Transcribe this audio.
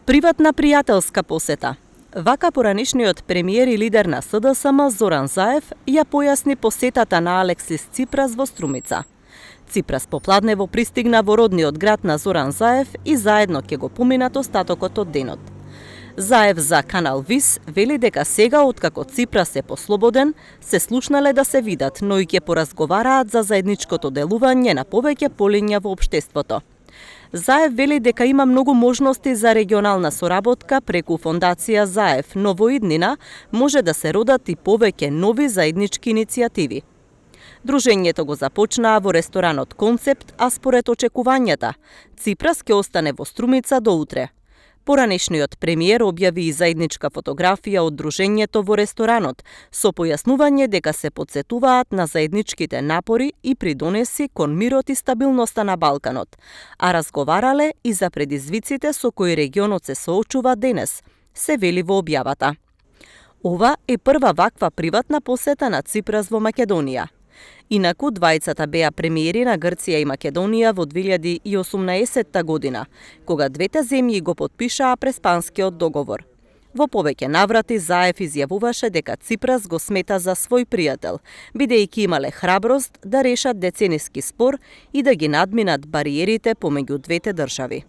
Приватна пријателска посета. Вака поранишниот премиер и лидер на СДСМ Зоран Заев ја појасни посетата на Алексис Ципрас во Струмица. Ципрас попладнево пристигна во родниот град на Зоран Заев и заедно ќе го поминат остатокот од денот. Заев за Канал Вис вели дека сега, откако Ципрас е послободен, се слушнале да се видат, но и ќе поразговараат за заедничкото делување на повеќе полиња во општеството. Заев вели дека има многу можности за регионална соработка преку Фондација Заев, но во иднина може да се родат и повеќе нови заеднички иницијативи. Дружењето го започнаа во ресторанот Концепт, а според очекувањата, Ципрас ќе остане во Струмица до утре. Поранешниот премиер објави и заедничка фотографија од дружењето во ресторанот, со појаснување дека се потсетуваат на заедничките напори и придонеси кон мирот и стабилноста на Балканот, а разговарале и за предизвиците со кои регионот се соочува денес, се вели во објавата. Ова е прва ваква приватна посета на Ципрас во Македонија. Инаку, двајцата беа премиери на Грција и Македонија во 2018 година, кога двете земји го потпишаа Преспанскиот договор. Во повеќе наврати Заев изјавуваше дека Ципрас го смета за свој пријател, бидејќи имале храброст да решат децениски спор и да ги надминат бариерите помеѓу двете држави.